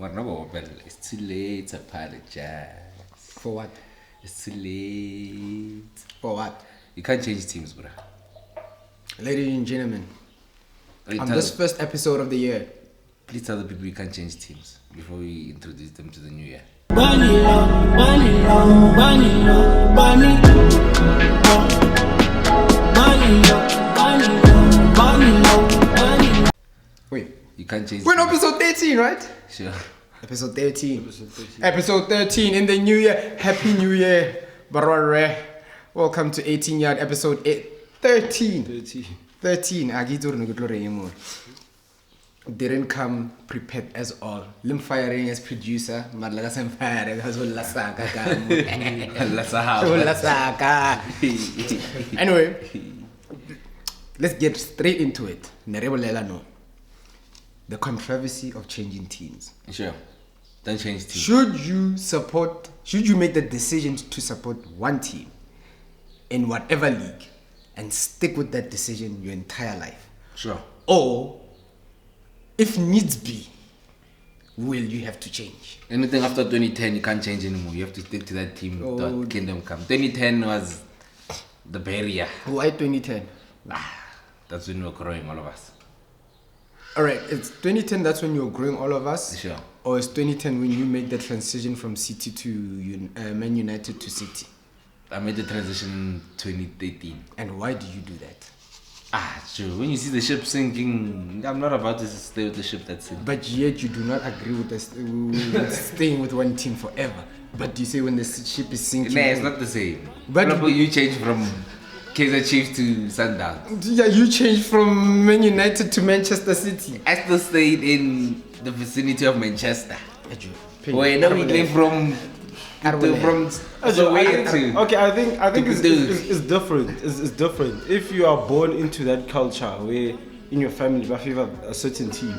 It's too late to apologize. For what? It's too late. For what? You can't change teams, bro. Ladies and gentlemen, on this first episode of the year, please tell the people you can't change teams before we introduce them to the new year. Wait, you can't change. We're on episode 13, right? Sure. Episode 13. Episode 13 in the new year. Happy New Year, Barore. Welcome to 18 Yard episode 13. 13. Didn't come prepared as all. Lim firing as producer. Madlaga sem firing as Anyway, let's get straight into it. The controversy of changing teams. Sure. Don't change teams. Should you make the decision to support one team in whatever league and stick with that decision your entire life? Sure. Or, if needs be, will you have to change? Anything after 2010, you can't change anymore. You have to stick to that team. The Kingdom Come. 2010 was the barrier. Why 2010? That's when we were growing, all of us. Alright, it's 2010, that's when you were growing, all of us? Sure. Or it's 2010 when you made the transition from City to Man United to City? I made the transition in 2013. And why do you do that? Sure. When you see the ship sinking, I'm not about to stay with the ship that's sinking. But yet you do not agree with staying with one team forever. But you say when the ship is sinking... Nah, it's not the same. But you change from Kaizer Chiefs to Sundowns. Yeah, you changed from Man United to Manchester City. I still stayed in the vicinity of Manchester. Wait, now we came from okay, I think it's different. It's different. If you are born into that culture where in your family you favor a certain team,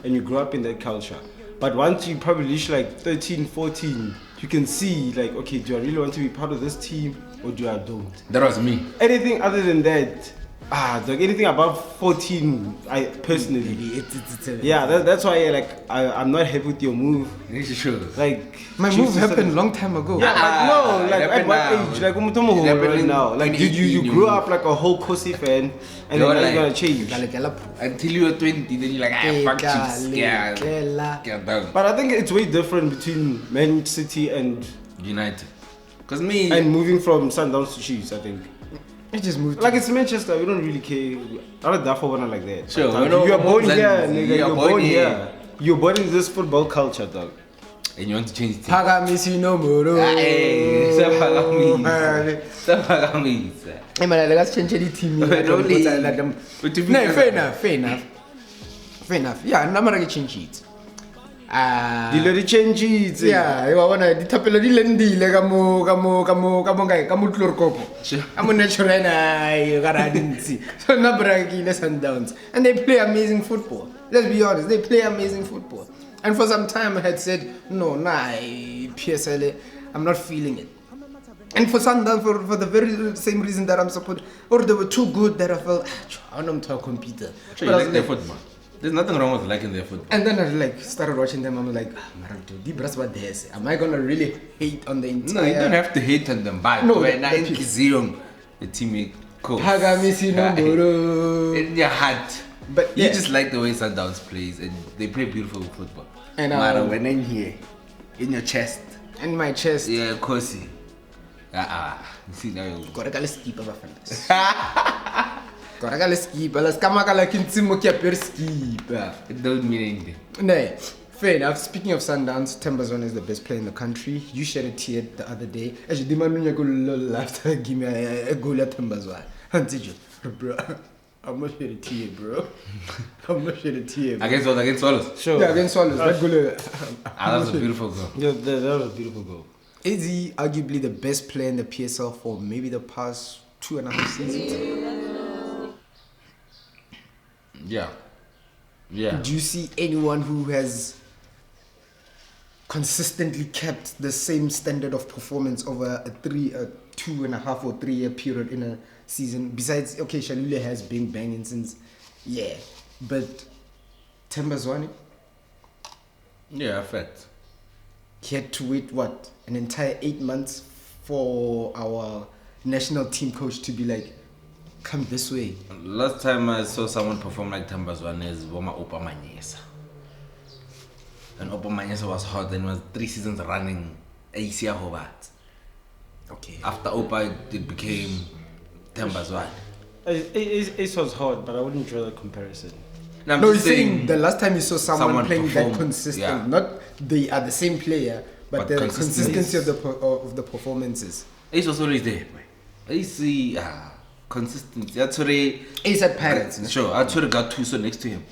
and you grow up in that culture, but once you probably reach like 13, 14, you can see like, okay, do I really want to be part of this team or do I don't? That was me. Anything other than that, anything above 14, I personally, that's why I'm not happy with your move. Sure. Like my move happened long time ago. Yeah, at what age? Like right now, like you grew up like a whole Kosi fan, and then now you're gonna change. Until you were 20, then you're like, fuck Chiefs. But I think it's way different between Man City and United. And moving from Sundowns to Chiefs, I think. I just moved. Like it's Manchester, we don't really care. I don't for one like that. Sure, you're born here, nigga. You're born here. You're born in this football culture, dog. And you want to change it. Pagamisi no moro. Hey, let's change any team. No, fair enough. Yeah, I'm not gonna change it. Di change it. Yeah, you wanna di THAPELO di lendile kamu tlur kopo. I'm natural na you gotta see. So na bragi the Sundowns. And they play amazing football. Let's be honest, they play amazing football. And for some time I had said, PSL, I'm not feeling it. And for Sundowns, for the very same reason that I'm supporting, or they were too good that I felt, I don't know how to compete. Sure, you like their football. There's nothing wrong with liking their football. And then I started watching them. I'm like, am I gonna really hate on the entire? No, you don't have to hate on them. But the teammate coach. In your heart. But you just like the way Sundowns plays, and they play beautiful football. And when in here, in your chest. In my chest. Yeah, of course. You see now. Let's keep our friends. Let's keep. Let's come like in skip. It don't mean anything. No, fair enough. Speaking of Sundowns, Themba Zwane is the best player in the country. You shed a tear the other day. As you demand when you go after give me a goal at Themba Zwane. And did you, bro? I'm not shed a tear, bro. I'm not shed a tear. Against what? Against Swallows? Sure. Yeah, against Swallows. That goal. That was a beautiful goal. Yeah, that was a beautiful goal. Is he arguably the best player in the PSL for maybe the past 2.5 seasons? Yeah. Do you see anyone who has consistently kept the same standard of performance over a 2.5 or 3 year period in a season? Besides, okay, Shalule has been banging since, but Themba Zwane, Yeah, fact. He had to wait, what, an entire 8 months for our national team coach to be like, come this way. Last time I saw someone perform like Themba Zwane is Boma Opa Manyesa. And Opa Manyesa was hot, then was 3 seasons running Asia Hobart. Okay. After Opa, it became Themba Zwane. It was hard, but I wouldn't draw that comparison. I'm No, just he's saying the last time you saw someone playing perform, that consistent, yeah. not they are the same player, but the consistency consistency. of the performances. Ace was always there, man. Ace, consistency. That's what Ace at Pirates. No? Sure, that's what Gattuso next to him.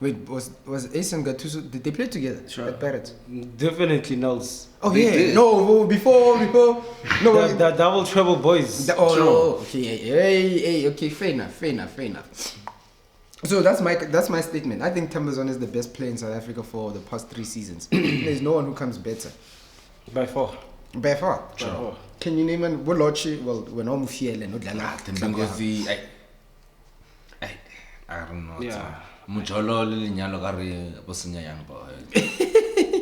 Wait, was Ace and Gattuso, did they play together at Pirates? Definitely Nels. Oh They yeah, did. no, before, no. The double treble boys. Okay, okay, fair enough. So that's my statement. I think Themba Zwane is the best player in South Africa for the past 3 seasons. There's no one who comes better. By far. By far. Sure. Can you name one? Wolochi, well, we're not Mufiele, not Because I don't know. Yeah. Mujolo linyalo kari bosinya young boy.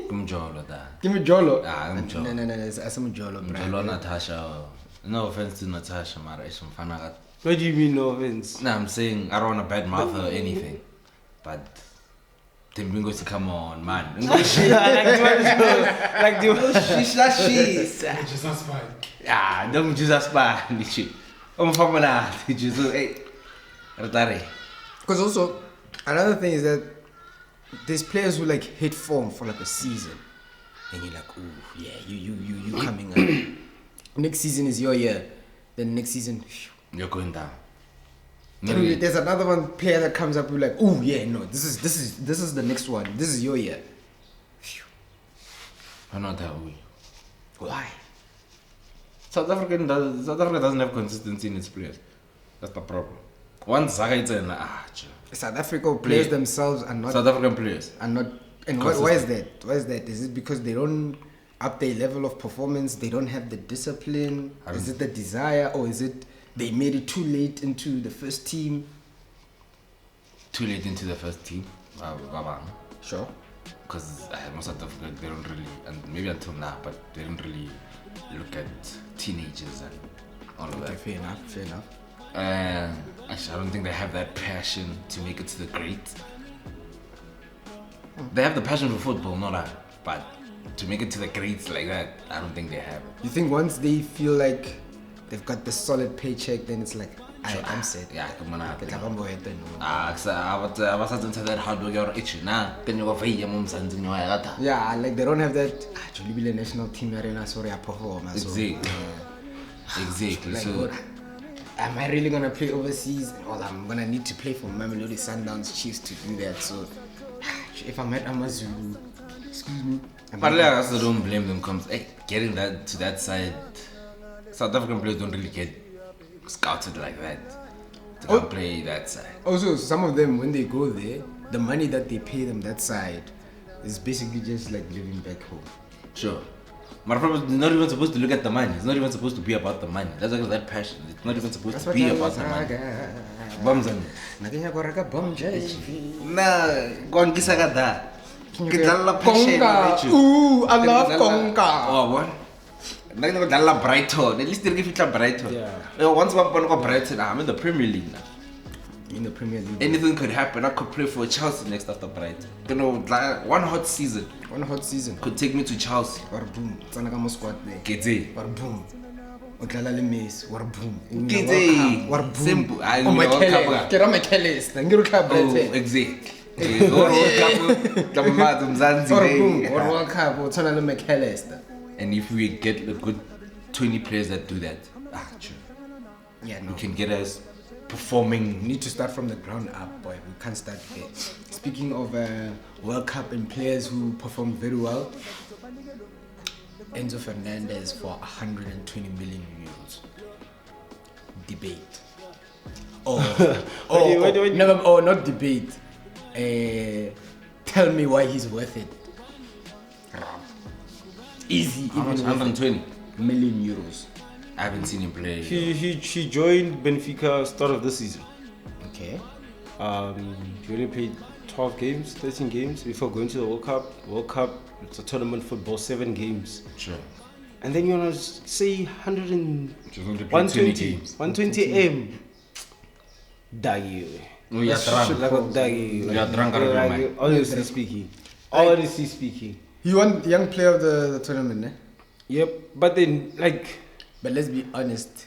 Kumjolo da. Give me Jolo. Mujolo. No, it's Jolo, Mujolo Natasha. No offense to Natasha, Mara. What do you mean, no offense? No, I'm saying I don't want to bad mouth or anything, but Tembingo, come on, man. Like She's yeah, don't Jesus pa, nichi. Formula, Jesus, hey, retire. Because also, another thing is that there's players who like hit form for like a season, and you're like, ooh, yeah, you coming up. Next season is your year. Then next season, phew. You're going down. And there's another one player that comes up. You're like, ooh, yeah, no, this is the next one. This is your year. Phew. I'm not that way. Why? South Africa doesn't have consistency in its players. That's the problem. Once Zaga is in, South Africa players themselves are not. South African players are not. And why is that? Why is that? Is it because they don't up their level of performance? They don't have the discipline? Is it the desire, or is it they made it too late into the first team? Too late into the first team. Sure. Because most South Africa, they don't really, and maybe until now, but they don't really look at teenagers and all of that. Fair enough. Actually, I don't think they have that passion to make it to the greats. They have the passion for football, not that, but to make it to the greats like that, I don't think they have. You think once they feel like they've got the solid paycheck, then it's like, I'm set. Yeah, come on out. Yeah, I was into that hard work or itch now. Then you go for your something you are. yeah, like they don't have that. Actually, be the national team arena, sorry, I perform. Exactly. Like, So, what, am I really gonna play overseas? Well, I'm gonna need to play for Mamelodi Sundowns Chiefs to do that. So, if I'm at Amazulu, excuse me. but I also don't blame them. Comes getting that to that side. South African players don't really get scouted like that to come play that side. Also, some of them, when they go there, the money that they pay them that side is basically just like living back home. Sure. My problem is not even supposed to look at the money. It's not even supposed to be about the money. That's like that passion. It's not even supposed to be about the money. Bumzan. Nah, go and kiss that. Conga. Ooh, I love Conga. Oh, what? Like Brighton. At least they give it a Brighton. Yeah. Once one got Brighton, I'm in the Premier League now. In the Premier League. Anything could happen. I could play for Chelsea next after Brighton. You know, like one hot season could take me to Chelsea. Or boom. Tsanagamo squad there. Gede. Or boom. Utlala le Messi. Or boom. Gede. Or boom. Simple. Oh, my Kelly. Get on my Kelly. Ngiru club Brighton. Exactly. Or boom. Or World Cup. Or Tsanagamo McAllister. And if we get a good 20 players that do that, true. Yeah, no. We can get us performing. We need to start from the ground up, boy. We can't start there. Speaking of World Cup and players who perform very well, Enzo Fernandez for 120 million euros. Debate. Not debate. Tell me why he's worth it. Easy. How much? 120 million euros. I haven't seen him play. He joined Benfica start of the season. Okay. He only played 12 games, 13 games before going to the World Cup. World Cup, it's a tournament football, 7 games. Sure. And then you want to say 100 and Which is only played 20 games. 120 M. Dagi. No, you're drunk. Honestly speaking. Honestly speaking. He won young player of the tournament, eh? Yep. But then, like... But let's be honest.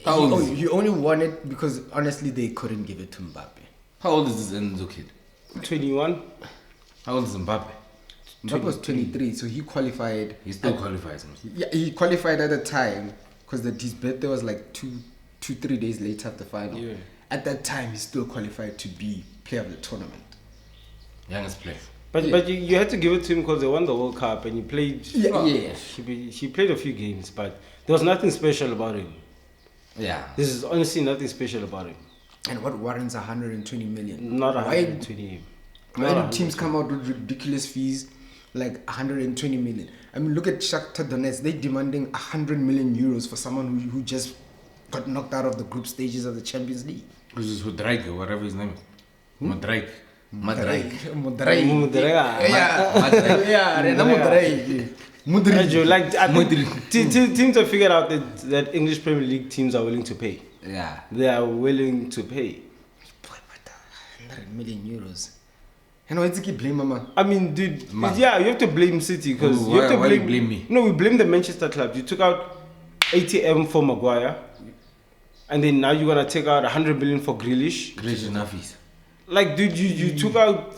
How old is he? He only won it because, honestly, they couldn't give it to Mbappe. How old is this Enzo kid? 21. How old is Mbappe? Mbappe was 23, so he qualified. He still qualifies. Yeah, he qualified at the time because his birthday was like 3 days later after the final. Yeah. At that time, he still qualified to be player of the tournament. Youngest player. But you had to give it to him because they won the World Cup and he played. Yeah. He played a few games, but there was nothing special about him. Yeah. This is honestly nothing special about him. And what warrants 120 million? Not 120. Why do teams come out with ridiculous fees like 120 million? I mean, look at Shakhtar Donetsk. They're demanding 100 million euros for someone who just got knocked out of the group stages of the Champions League. Which is Hudraik, or whatever his name is. Mudraik. Teams have figured out that English Premier League teams are willing to pay. Yeah. They are willing to pay. 100 million euros. And why did you blame Mama? I mean, dude, yeah, you have to blame City because you have to why you blame me? No, we blame the Manchester club. You took out 80M for Maguire, and then now you're gonna take out 100 million for Grealish. Grealish enough is. Like, dude, you took out.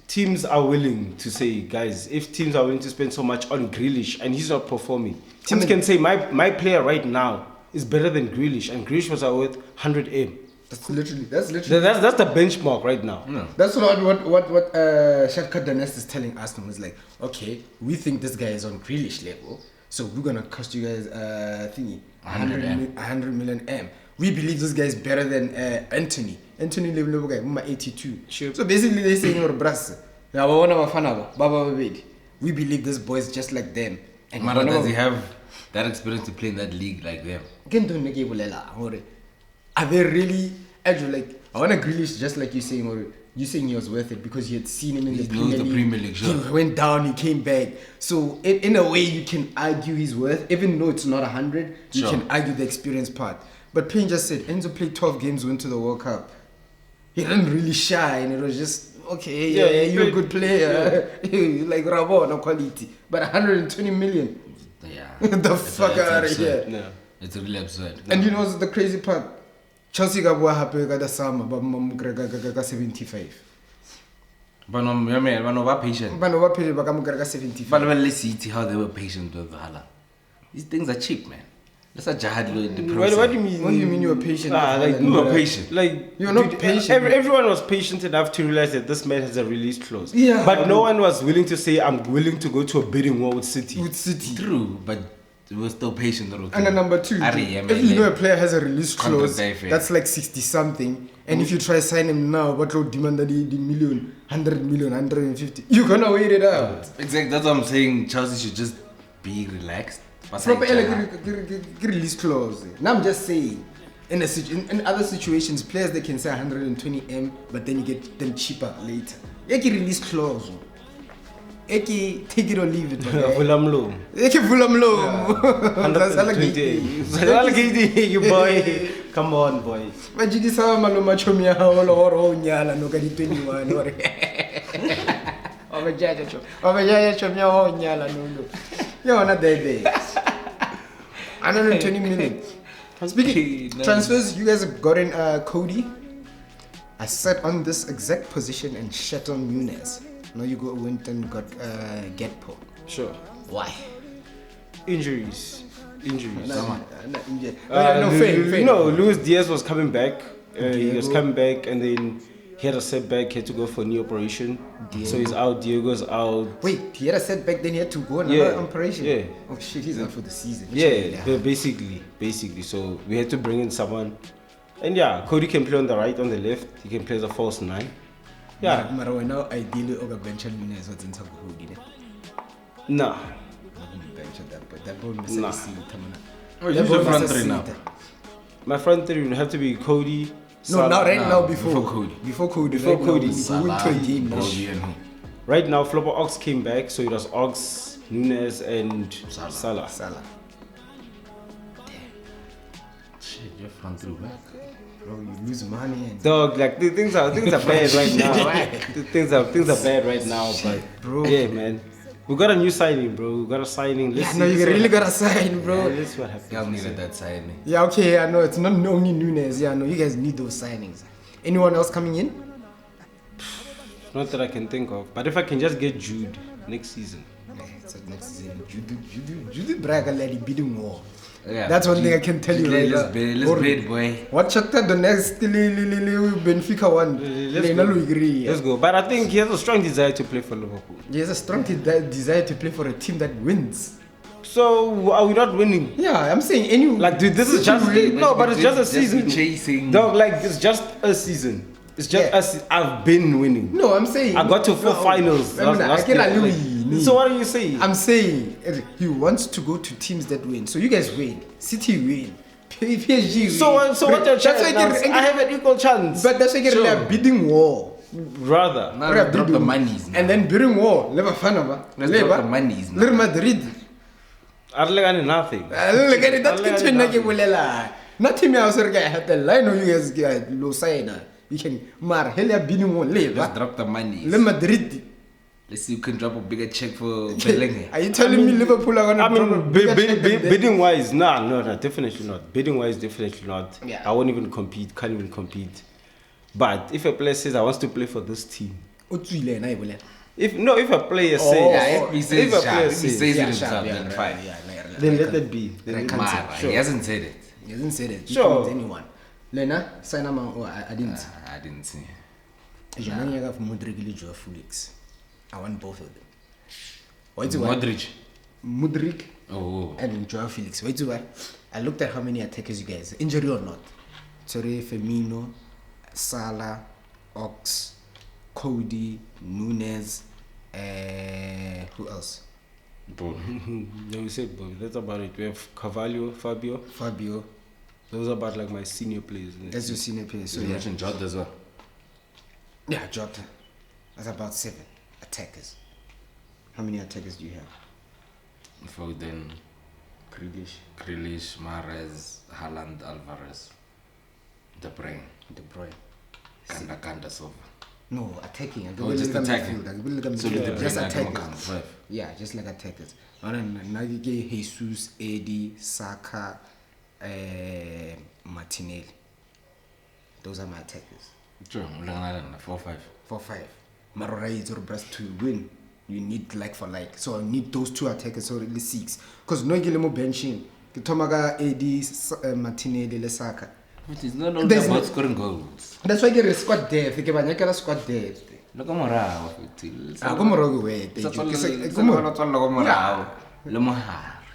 Teams are willing to say, guys, if teams are willing to spend so much on Grealish and he's not performing, teams can say my player right now is better than Grealish, and Grealish was worth 100M. That's literally that's the benchmark right now. No. That's what Shakhtar Donetsk is telling Arsenal. Is like, okay, we think this guy is on Grealish level, so we're gonna cost you guys 100 million M. We believe this guy is better than Anthony. Anthony level guy, 82. Sure. So basically, they're saying, we believe this boy is just like them. And Mara, does he have that experience to play in that league like them? Are they really like? I want to Grealish just like you saying, or you saying he was worth it because you had seen him in the Premier League. Sure. He went down, he came back. So in a way, you can argue he's worth, even though it's not 100. You can argue the experience part. But Payne just said Enzo played 12 games, went to the World Cup. He didn't really shine. It was just okay. Yeah, you're a good player. Yeah. Like Rabo, no quality. But 120 million. Yeah. The fuck out of here. No. It's really absurd. And you know what's the crazy part? Chelsea got what happened got the summer, but 75. But no, patient. But no, pay but 75. But let's see how they were patient with Haaland. These things are cheap, man. That's a jihad load. What do you mean? What do you mean you were patient? You were patient. Like you're not patient. Everyone was patient enough to realize that this man has a release clause. Yeah. But no one was willing to say, I'm willing to go to a bidding war with City. True, but we were still patient. And then number two, if you know a player has a release clause, that's like 60 something. And if you try to sign him now, what will demand the million, 100 million, 150? You're gonna wait it out. Exactly. That's what I'm saying. Chelsea should just be relaxed. Proper release clause. Now I'm just saying, in other situations, players they can say 120M, but then you get them cheaper later. Eki release clause. Eki take it or leave it. Vulamlo. Eki vulamlo. 120. You boy. Come on, boy. Majigisa maloma chomia oro nyala no kadi 21 ore. Obejaja chomia ho nyala no. You're not there. 120 million. Speaking transfers, you guys have gotten Cody. I sat on this exact position and shat on Nunes. Now you went and got Getpo. Sure. Why? Injuries. Not injured. Luis Diaz was coming back. He was coming back and then he had a setback, he had to go for a knee operation. So he's out, Diego's out. Wait, he had a setback, then he had to go another operation? Yeah. Oh shit, he's out for the season. Basically. So we had to bring in someone. And yeah, Cody can play on the right, on the left. He can play as a false 9. Yeah. But right now, ideally, Oga bench Nunes what's in Cody. Nah. That ball who's your front three now? My front three would have to be Cody, No, now now before Cody. Before Cody. Before right Cody. Now, Salah, we went to a game. Bobby and who? Right now, Flopper Ox came back, so it was Ox, Nunes, and Salah. Salah. Shit, you're front through back. Bro, you lose money and Dog, like the things are bad right now. things are bad right now, but bro. Yeah, man. We got a new signing, bro. We got a signing. Let's see, you let's really what gotta sign, bro. Yeah, let's see what happens. Y'all needed that signing. Yeah, okay, I know it's not only Nunes. Yeah, I know you guys need those signings. Anyone else coming in? Not that I can think of, but if I can just get Jude next season. Yeah, it's like next season. Jude Braga lady bidding war. Yeah, That's one thing I can tell you right now. Let's bid, boy. What chapter the next Benfica one? Let's go. But I think he has a strong desire to play for Liverpool. He has a strong desire to play for a team that wins. So are we not winning? Yeah, I'm saying any Like, dude, this is just no, but it's just a season. Chasing. Dog, like it's just a season. It's just I've been winning. No, I'm saying I got to four finals. last year. Like, so what are you saying? I'm saying he wants to go to teams that win. So you guys win. City win. PSG win. So what's your chance? I have an equal chance. But that's why you're a bidding war. Rather. Now let's drop the monies. And then bidding war. Let's drop the monies. Real Madrid. I don't like nothing. Look at it. That's kitchen like you will lie. Nothing else. I know you guys get low sign. You can mar hella bidding war. Let's drop the monies. Real Madrid. Let's see, you can drop a bigger check for Bellingham. Are you telling me Liverpool are gonna? I mean, bidding wise, no, definitely not. Bidding wise, definitely not. Yeah. I won't even compete. Can't even compete. But if a player says I want to play for this team, if a player says, if he says it yeah, himself, yeah, then right, fine. yeah, then let that be. Then Right, let it be. He hasn't said it. He hasn't said it. Sure. Anyone. Lena, sign up. Oh, I didn't. I didn't see. I have Mudrik Felix. I want both of them. Wait Modric. Mudrik Oh. and Joao Felix. Wait till I looked at how many attackers you guys, injury or not. Torre, Firmino, Salah, Ox, Cody, Nunes, who else? Bro. No, we said, bro, that's about it. We have Carvalho, Fabio. Those are about like my senior players. That's your senior player. So You yeah. mentioned Jota as well. Yeah, Jota. That's about 7 attackers. How many attackers do you have? Foden, Grealish, Mahrez, Haaland, Alvarez, De Bruyne, Kanda Silva. No, attacking. Just attacking. So just attacking. Five. Yeah, just like attackers. And then now you get Jesus, Eddie, Saka, Martinelli. Those are my attackers. Sure, 4-5. 4-5. Marorai is best to win. You need like for like. So I need those 2 attackers, so really 6. Because no gilemo benching. Tomaga, Eddie, Martinelli, Saka. But it's not only about scoring goals. That's why you get a squad depth. You get a squad depth. Look at Morao. Come on, wait.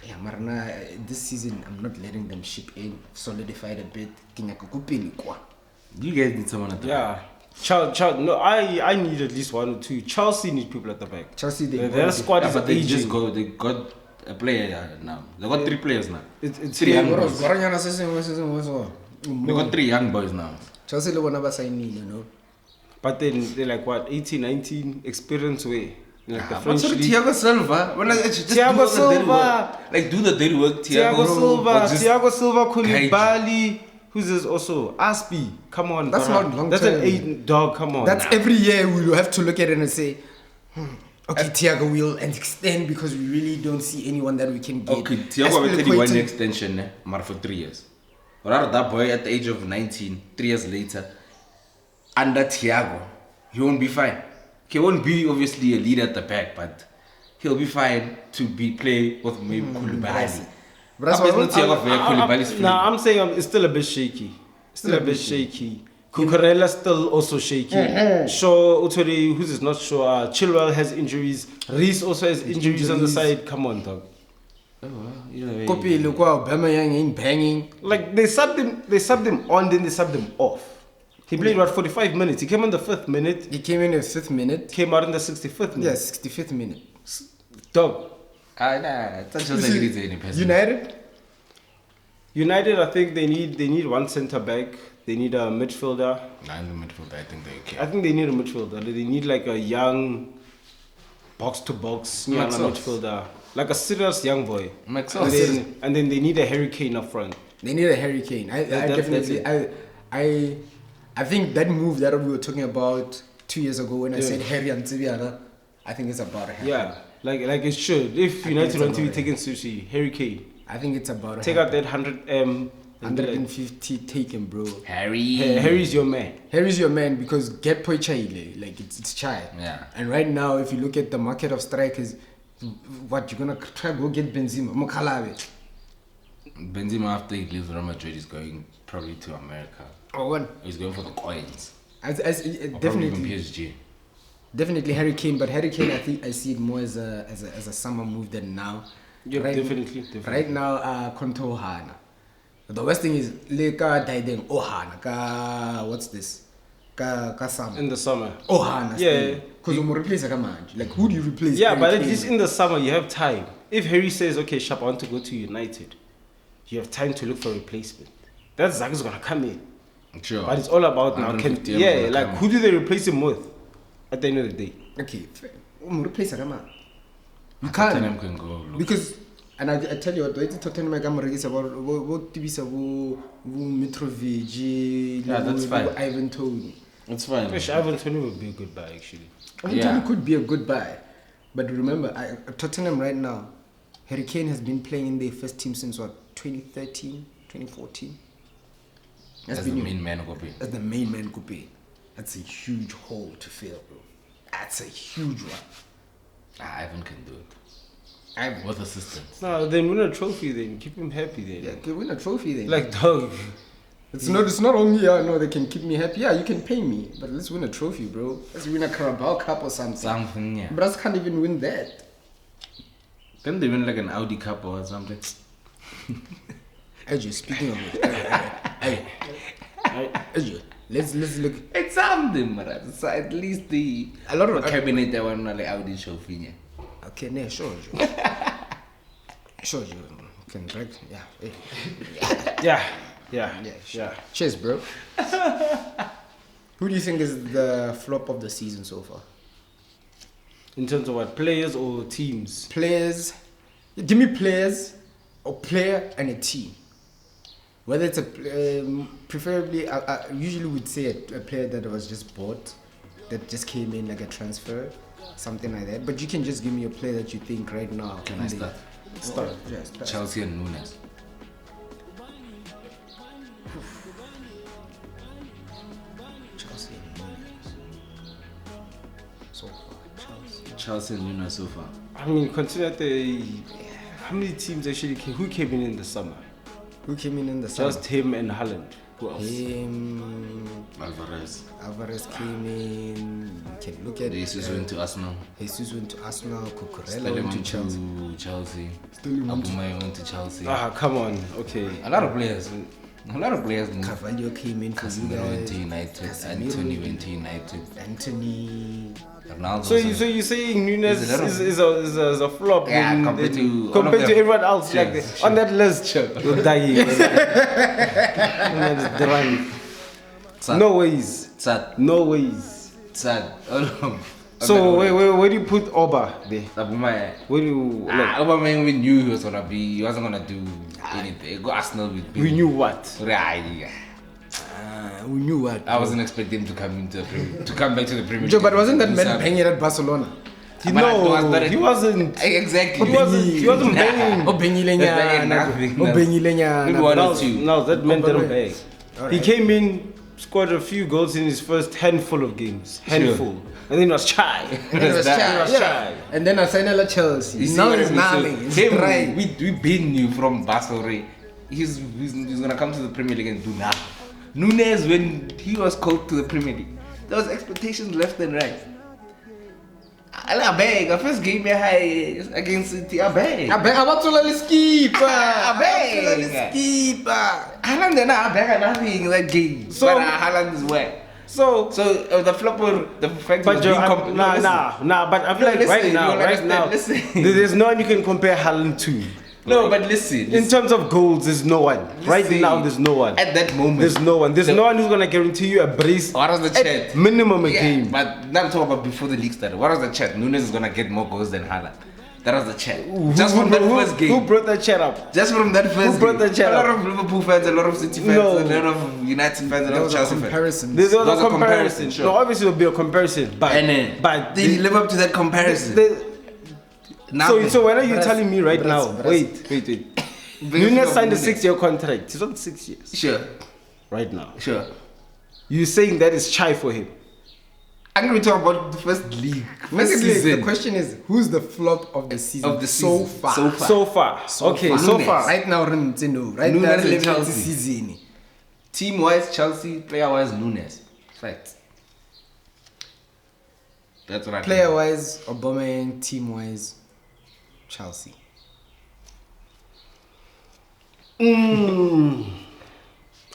Yeah, Marna, this season I'm not letting them ship in. Solidified a bit. You guys need someone at the back. Yeah. No, I need at least 1 or 2. Chelsea need people at the back. Chelsea, their squad is but they aging. just go. They got a player now. They got 3 players now. It's 3 young boys. They They got 3 young boys now. Chelsea le bona ba signing, you know. But then they're like what, 18, 19 experience way. Like the But French sorry, league. Thiago Silva. Well, like, just Thiago do all the dirty Silva. work. Like do the dirty work. Thiago Silva, Kaiji. Koulibaly. Who's this also? Aspi. Come on. That's brother. not long That's term. an 8 dog. Come on. That's every year we will have to look at it and say, okay, Thiago will extend because we really don't see anyone that we can get. Okay, Thiago will take 1 Aspilicueta- extension, but for 3 years. Rather that boy at the age of 19, 3 years later, under Thiago, he won't be fine. He won't be obviously a leader at the back, but he'll be fine to play with maybe Koulibaly. But that's Up is why- not Thiago for Koulibaly's feeling. Nah, I'm saying it's still a bit shaky. Cucurella still also shaky. Sure, Utori, who's is not sure. Chilwell has injuries. Reese also has injuries on the side. Come on, dog. Oh, well, either way. Kopi Lukwa, Aubameyang ain't banging. Like they subbed him on, then they subbed him off. He played about 45 minutes. He came in the 5th minute. He came in the 5th minute. Came out in the 65th minute. Yeah, 65th minute. Dog. Nah, that's just like any person. United? United, I think they need 1 centre back. They need a midfielder. Nah, in the midfield, I think they can. I think they need a midfielder. They need like a young box-to-box midfielder. Like a serious young boy. And then they need a Harry Kane up front. They need a Harry Kane. I think that move that we were talking about 2 years ago when I said Harry and Tsibiara, I think it's about Harry. Yeah, like it should. If United want to be taken seriously, Harry Kane. I think it's about take out that 100M. 150 taken, bro. Harry's your man. Harry's your man because get Poichaile, like it's chai. Yeah. And right now, if you look at the market of strikers, what you're gonna try go get Benzema, Mokhalabe. Benzema after he leaves Real Madrid is going probably to America. Oh, what? He's going for the coins. Definitely even PSG. Definitely Harry Kane, but Harry Kane, I think I see it more as a summer move than now. Yeah, definitely. Right now, Konto Hana. The worst thing is Leka Daideng Ohana ka what's this? Ka summer. In the summer. Ohana. Yeah. Because you replace a command. Like who do you replace? Yeah, but at least in the summer you have time. If Harry says, okay, Shap, I want to go to United, you have time to look for a replacement. That Zaga's gonna come in. Sure. But it's all about now. Who do they replace him with at the end of the day? Okay. Replace a command. You Tottenham can't. can go. Because and I tell you what, it's Tottenham is about what Tibisa Mitrovic, that's fine. Ivan Toney. It's fine. Ivan Toney would be a good buy actually. Ivan Toney could be a good buy. But remember, Tottenham right now, Harry Kane has been playing in their first team since what, 2013, 2014? As the main man Kope. As the main man Kope. That's a huge hole to fill, bro. That's a huge one. Ivan can do it. With assistance. No, then win a trophy then. Keep him happy then. Yeah, can win a trophy then. Like, dog. It's not only, no, they can keep me happy. Yeah, you can pay me, but let's win a trophy, bro. Let's win a Carabao Cup or something. Something, yeah. Bras can't even win that. Can they win like an Audi Cup or something? Ajay, speaking of it, Ajay, let's look. It's something, man. So at least the cabinet that one like Audi show for you. Okay, no, sure. Sure, you can drag. Yeah. Cheers, bro. Who do you think is the flop of the season so far? In terms of what, players or teams? Players. Give me players, a player and a team. Whether it's preferably, I usually would say a player that was just bought, that just came in like a transfer. Something like that, but you can just give me a player that you think right now. Can I start? Start. Chelsea and Nunes. Chelsea and Nunes. So far, Chelsea and Nunes so far. I mean, consider how many teams actually who came in the summer? Who came in the summer? Just him and Haaland. Who else? Alvarez came in. You can look at Jesus went to Arsenal. Cucurella went to Chelsea. Aubameyang went to Chelsea. Come on. Okay. A lot of players. Carvalho came in for Casemiro went to United. Anthony went to United. Ronaldo. So you're saying Nunes is a flop? Yeah, compared to everyone else, like on that list, you're dying. No ways. Sad. No ways. Sad. So where do you put Oba there? Aubameyang. Where do you? Aubameyang, we knew he wasn't gonna do anything. Go Arsenal with. We knew what? Right. We knew what. I wasn't expecting him to come back to the Premier League. Joe, but wasn't that man banging at Barcelona? No, he wasn't. Exactly. He wasn't banging. No, that man didn't bang. He came in, scored a few goals in his first handful of games. Handful. And then it was shy. And then I signed a Chelsea. Now he's nothing. We been you from Barcelona. He's gonna come to the Premier League and do nothing. Nunes, when he was called to the Premier League, there was expectations left and right. I beg, our first game against City, I beg. Haaland and I beg nothing in that game. So Haaland is where. So the flopper, the fact but but I feel like right now, there's no one you can compare Haaland to. No, but listen. In terms of goals, there's no one. Right now, there's no one. At that moment. There's no one. There's no one who's going to guarantee you a brace. What was the chat? Minimum a Yeah, game. but now I'm talking about before the league started. What was the chat? Nunes is going to get more goals than Haaland. That was the chat. Just from that first game. Who brought that chat up? Just from that first game. Who brought that chat A up? lot of Liverpool fans, a lot of City fans, No. a lot of United fans, a lot of Chelsea fans. There's There was a comparison. sure. No, obviously there'll be a comparison. But They live up to that comparison. So when are you telling me right now? Brass. Wait. Nunes signed a 6-year contract. He's on 6 years. Sure. Right now. Sure. You saying that is shy for him? I'm going to talk about the first league. Basically, the question is, who's the flop of the season? So far. So far. Okay, so Nunes. far. Right now, Rentino. Right Nunes now, and it's Chelsea. season. Team-wise, Chelsea. Player-wise, Nunes. Fact. That's what I Player-wise, Aubameyang. Team-wise, Chelsea.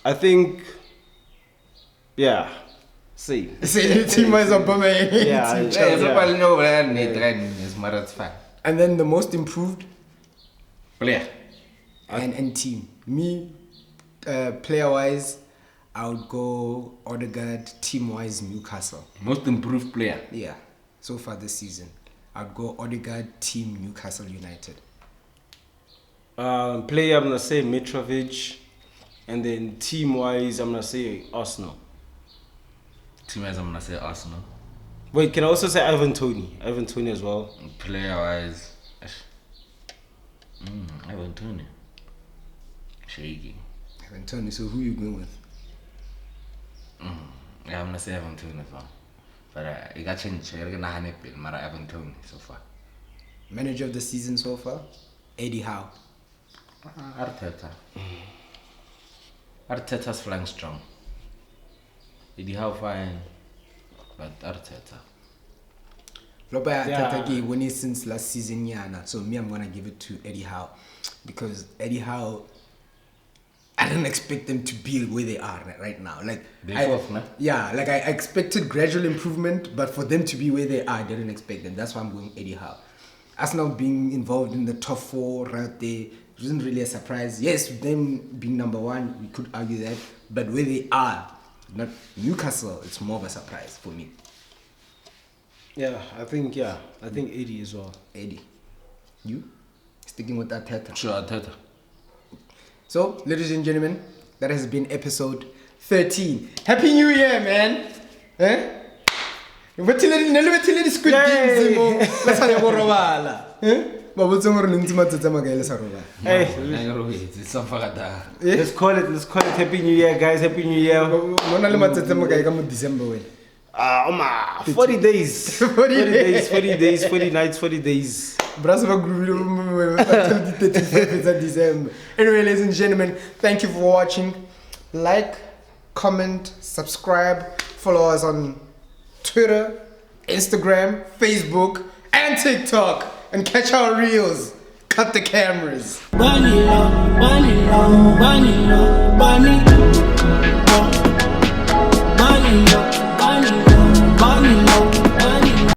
I think, yeah, see. Say team-wise, Aubameyang. Yeah, Team yeah. Chelsea. Everybody know where Nunes, but that's fine. And then the most improved Player. and team. Me, player-wise, I would go Odegaard. Team-wise, Newcastle. Most improved player. Yeah, so far this season. I'd go Odegaard, team Newcastle United. Player, I'm going to say Mitrovic. And then team-wise, I'm going to say Arsenal. Team-wise, I'm going to say Arsenal. Wait, can I also say Ivan Toney? Ivan Toney as well. Player-wise, Ivan Toney. Shaky. Evan Toney, so who you going with? Yeah, I'm going to say Ivan Toney as well. But it got changed. I'm going to have Ivan Toney so far. Manager of the season so far? Eddie Howe. Arteta. Arteta's flying strong. Eddie Howe fine, but Arteta. Lopa Yeah. Arteta winning since last season, yeah. So me, I'm gonna give it to Eddie Howe because Eddie Howe, I didn't expect them to be where they are right now. Like They're fourth, no? yeah, like I expected gradual improvement, but for them to be where they are, I didn't expect them. That's why I'm going Eddie Howe. Arsenal being involved in the top 4 right there wasn't really a surprise. Yes, them being number 1, we could argue that, but where they are, not Newcastle, it's more of a surprise for me. Yeah, I think 80 as well. Eddie, you sticking with that Arteta? Sure, Arteta. So, ladies and gentlemen, that has been episode 13. Happy New Year, man! Eh? Never squid games mo. Let's have a robala. Eh? But what's on the intimate Tamagay? Hey, let's call it Happy New Year, guys. Happy New Year. Monale Matamagay come December. 40 days. 40 days, 40 nights, 40 days. Brasova Guru until the 35th of December. Anyway, ladies and gentlemen, thank you for watching. Like, comment, subscribe, follow us on Twitter, Instagram, Facebook, and TikTok, and catch our reels. Cut the cameras. Bunny, bunny, bunny, bunny.